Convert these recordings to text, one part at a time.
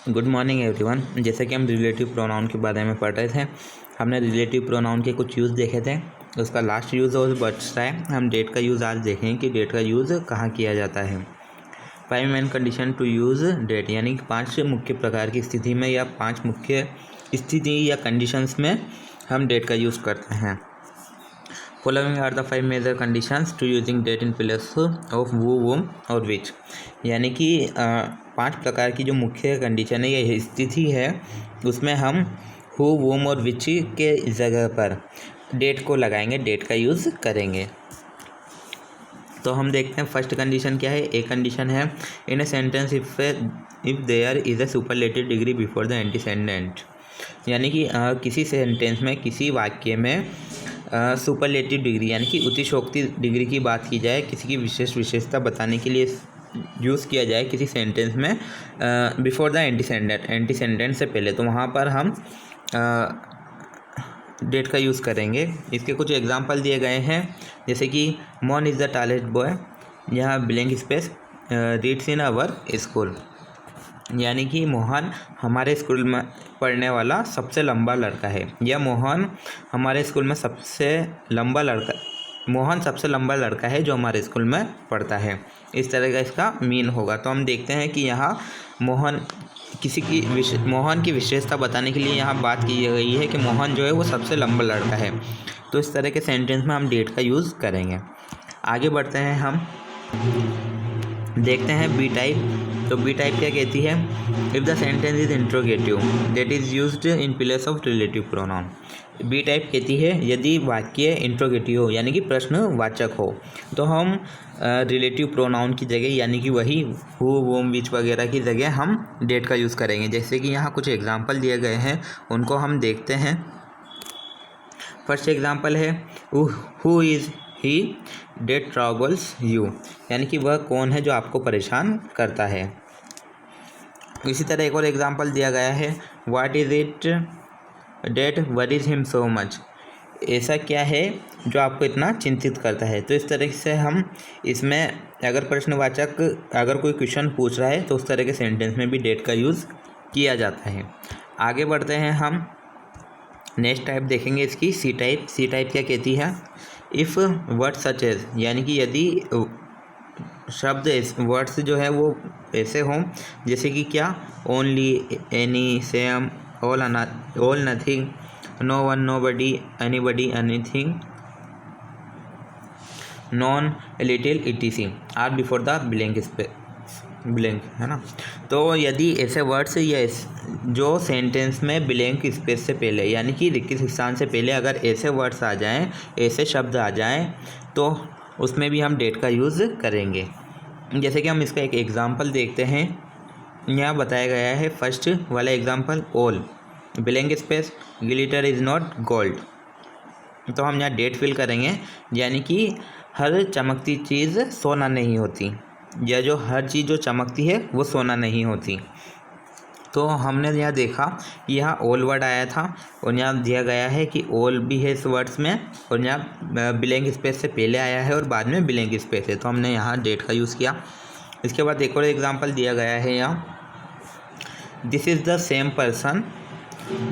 Good morning everyone. जैसे कि हम रिलेटिव प्रोनाउन के बारे में पढ़ रहे थे, हमने रिलेटिव प्रोनाउन के कुछ यूज़ देखे थे। उसका लास्ट यूज़ और बचता है। हम डेट का यूज़ आज देखें कि डेट का यूज़ कहाँ किया जाता है। 5 main condition to use that, यानी कि 5 मुख्य प्रकार की स्थिति में या 5 मुख्य स्थिति या कंडीशंस में हम डेट का यूज़ करते हैं। Following are the 5 major conditions to using that in place of who, whom और विच, यानी कि 5 प्रकार की जो मुख्य कंडीशन है या स्थिति है, उसमें हम हु, वोम और विच के जगह पर डेट को लगाएंगे, डेट का यूज़ करेंगे। तो हम देखते हैं फर्स्ट कंडीशन क्या है। एक कंडीशन है in a sentence if there is a superlative degree before the antecedent, यानी कि किसी सेंटेंस में, किसी वाक्य में सुपरलेटिव डिग्री यानी कि अतिशयोक्ति डिग्री की बात की जाए, किसी की विशेषता बताने के लिए यूज़ किया जाए किसी सेंटेंस में बिफोर द एंटीसेंडेंट से पहले, तो वहाँ पर हम डेट का यूज़ करेंगे। इसके कुछ एग्जांपल दिए गए हैं, जैसे कि Mohan is the tallest boy, यहाँ blank space reads in our school, यानी कि मोहन हमारे स्कूल में पढ़ने वाला सबसे लंबा लड़का है, या मोहन हमारे स्कूल में मोहन सबसे लंबा लड़का है जो हमारे स्कूल में पढ़ता है। इस तरह का इसका मीन होगा। तो हम देखते हैं कि यहाँ मोहन की विशेषता बताने के लिए यहाँ बात की गई है कि मोहन जो है वो सबसे लंबा लड़का है। तो इस तरह के सेंटेंस में हम डेट का यूज़ करेंगे। आगे बढ़ते हैं, हम देखते हैं बी टाइप। तो बी टाइप क्या कहती है, if the sentence is interrogative that is used in place of relative pronoun. B type कहती है यदि वाक्य इंट्रोगेटिव हो, यानी कि प्रश्नवाचक हो, तो हम रिलेटिव प्रोनाउन की जगह, यानी कि वही हु, वोम, विच वगैरह की जगह हम डेट का यूज़ करेंगे। जैसे कि यहाँ कुछ एग्जाम्पल दिए गए हैं, उनको हम देखते हैं। फर्स्ट एग्जाम्पल है who is he that troubles you, यानी कि वह कौन है जो आपको परेशान करता है। इसी तरह एक और एग्जाम्पल दिया गया है, what is it that worries him so much, ऐसा क्या है जो आपको इतना चिंतित करता है। तो इस तरह से हम इसमें अगर प्रश्नवाचक अगर कोई क्वेश्चन पूछ रहा है तो उस तरह के सेंटेंस में भी डेट का यूज़ किया जाता है। आगे बढ़ते हैं, हम नेक्स्ट टाइप देखेंगे इसकी सी टाइप। सी टाइप क्या कहती है, इफ़ वर्ड सच एज, यानी कि यदि शब्द वर्ड्स जो है वो ऐसे हों जैसे कि क्या, only, any, same, all nothing, no one, nobody, anybody, anything, none, little, etc are before the blank है ना। तो यदि ऐसे वर्ड्स या जो सेंटेंस में ब्लैंक स्पेस से पहले, यानी कि रिक्त स्थान से पहले अगर ऐसे वर्ड्स आ जाएं, ऐसे शब्द आ जाएं, तो उसमें भी हम डेट का यूज़ करेंगे। जैसे कि हम इसका एक एग्जांपल देखते हैं। यहाँ बताया गया है फर्स्ट वाला example, all blank space glitter is not gold, तो हम यहाँ डेट फिल करेंगे, यानी कि हर चमकती चीज़ सोना नहीं होती, या जो हर चीज़ जो चमकती है वो सोना नहीं होती। तो हमने यहाँ देखा यहाँ ऑल वर्ड आया था और यहाँ दिया गया है कि ऑल भी है इस वर्ड्स में, और यहाँ ब्लैंक स्पेस से पहले आया है और बाद में ब्लैंक स्पेस है, तो हमने यहाँ डेट का यूज़ किया। इसके बाद एक और एग्जांपल दिया गया है यहाँ, this is the same person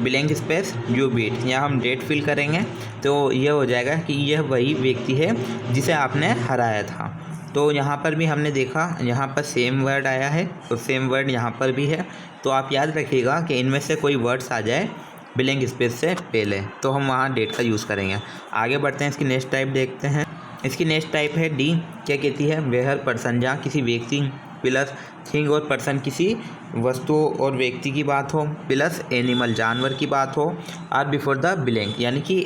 blank space you beat, यहाँ हम डेट फिल करेंगे, तो यह हो जाएगा कि यह वही व्यक्ति है जिसे आपने हराया था। तो यहाँ पर भी हमने देखा, यहाँ पर सेम वर्ड आया है और सेम वर्ड यहाँ पर भी है। तो आप याद रखिएगा कि इनमें से कोई वर्ड्स आ जाए ब्लैंक स्पेस से पहले, तो हम वहाँ डेट का यूज़ करेंगे। आगे बढ़ते हैं, इसकी नेक्स्ट टाइप देखते हैं। इसकी नेक्स्ट टाइप है डी। क्या कहती है, वेयर पर्सन, जहाँ किसी व्यक्ति प्लस थिंग और पर्सन किसी वस्तु और व्यक्ति की बात हो, प्लस एनिमल जानवर की बात हो, आर बिफोर द ब्लैंक, यानी कि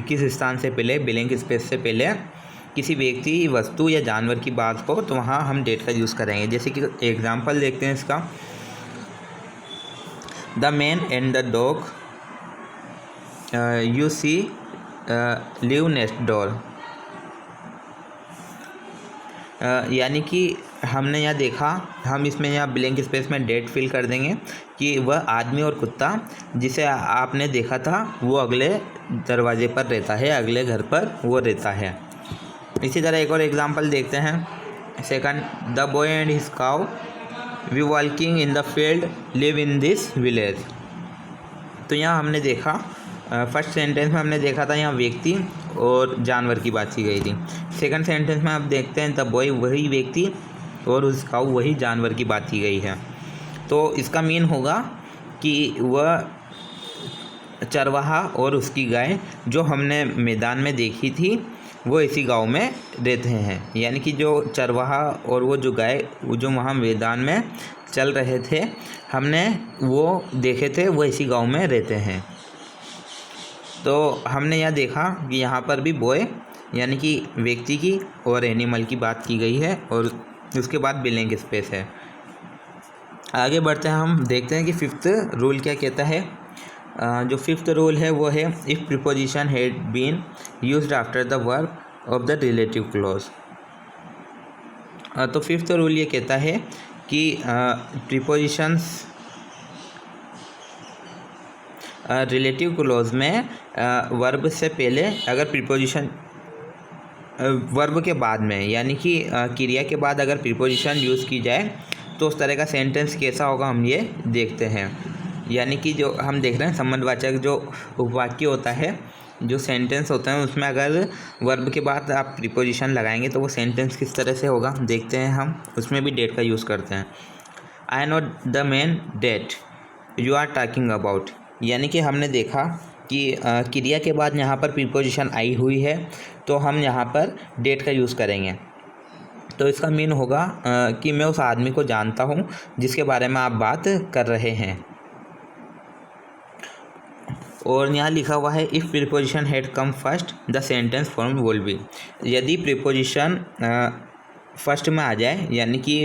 किस स्थान से पहले, ब्लैंक स्पेस से पहले किसी व्यक्ति, वस्तु या जानवर की बात हो, तो वहाँ हम डेट का यूज़ करेंगे। जैसे कि एग्जांपल देखते हैं इसका, the man and the dog you see live next door, यानी कि हमने यहाँ देखा, हम इसमें यहाँ ब्लैंक स्पेस में डेट फिल कर देंगे कि वह आदमी और कुत्ता जिसे आपने देखा था वो अगले दरवाजे पर रहता है, अगले घर पर वो रहता है। इसी तरह एक और एग्जांपल देखते हैं, second, the boy and his cow we walking in the field live in this village. तो यहाँ हमने देखा फर्स्ट सेंटेंस में हमने देखा था यहाँ व्यक्ति और जानवर की बात की गई थी। सेकंड सेंटेंस में आप देखते हैं द बॉय वही व्यक्ति और उसका वही जानवर की बात की गई है। तो इसका मीन होगा कि वह चरवाहा और उसकी गाय जो हमने मैदान में देखी थी वो इसी गांव में रहते हैं। यानी कि जो चरवाहा और वो जो गाय जो वहाँ मैदान में चल रहे थे हमने वो देखे थे, वो इसी गांव में रहते हैं। तो हमने यह देखा कि यहाँ पर भी बॉय यानी कि व्यक्ति की और एनिमल की बात की गई है और उसके बाद ब्लैंक स्पेस है। आगे बढ़ते हैं, हम देखते हैं कि फिफ्थ रूल क्या कहता है। जो फिफ्थ रूल है वो है if preposition had been used after the verb of the relative clause. तो फिफ्थ रूल ये कहता है कि प्रीपोजिशंस रिलेटिव क्लॉज में वर्ब से पहले अगर प्रीपोजिशन वर्ब के बाद में यानी कि क्रिया के बाद अगर प्रीपोजिशन यूज़ की जाए तो उस तरह का सेंटेंस कैसा होगा हम ये देखते हैं। यानी कि जो हम देख रहे हैं संबंधवाचक जो उपवाक्य होता है, जो सेंटेंस होता है उसमें अगर वर्ब के बाद आप प्रीपोजिशन लगाएंगे तो वो सेंटेंस किस तरह से होगा देखते हैं हम। उसमें भी डेट का यूज़ करते हैं। I know the man that you are talking about. यानी कि हमने देखा कि क्रिया के बाद यहाँ पर प्रीपोजिशन आई हुई है तो हम यहाँ पर डेट का यूज़ करेंगे। तो इसका मीन होगा कि मैं उस आदमी को जानता हूँ जिसके बारे में आप बात कर रहे हैं। और यहाँ लिखा हुआ है if preposition had come first the sentence form will be. यदि प्रीपोजिशन फर्स्ट में आ जाए यानी कि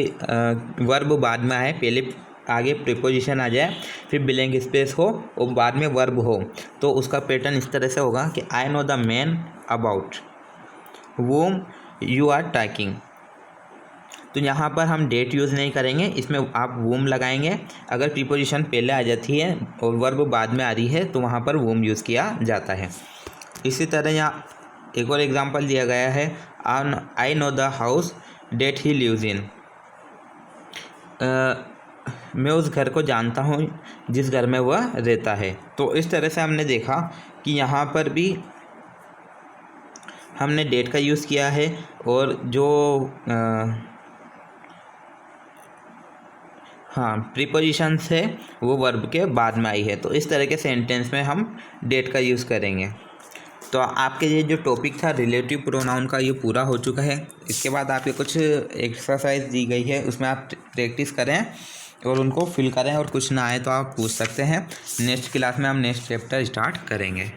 वर्ब बाद में आए, पहले आगे प्रीपोजिशन आ जाए फिर ब्लैंक स्पेस हो और बाद में वर्ब हो तो उसका पैटर्न इस तरह से होगा कि I know the man about whom you are talking. तो यहाँ पर हम डेट यूज़ नहीं करेंगे, इसमें आप वूम लगाएंगे। अगर प्रीपोजिशन पहले आ जाती है और वर्ब बाद में आ रही है तो वहाँ पर वूम यूज़ किया जाता है। इसी तरह यहाँ एक और एग्जांपल दिया गया है I know the house that he lives in. मैं उस घर को जानता हूँ जिस घर में वह रहता है। तो इस तरह से हमने देखा कि यहाँ पर भी हमने डेट का यूज़ किया है और जो प्रीपोजिशंस है वो वर्ब के बाद में आई है। तो इस तरह के सेंटेंस में हम डेट का यूज़ करेंगे। तो आपके ये जो टॉपिक था रिलेटिव प्रोनाउन का ये पूरा हो चुका है। इसके बाद आपके कुछ एक्सरसाइज दी गई है, उसमें आप प्रैक्टिस करें और उनको फिल करें और कुछ ना आए तो आप पूछ सकते हैं। नेक्स्ट क्लास में हम नेक्स्ट चैप्टर स्टार्ट करेंगे।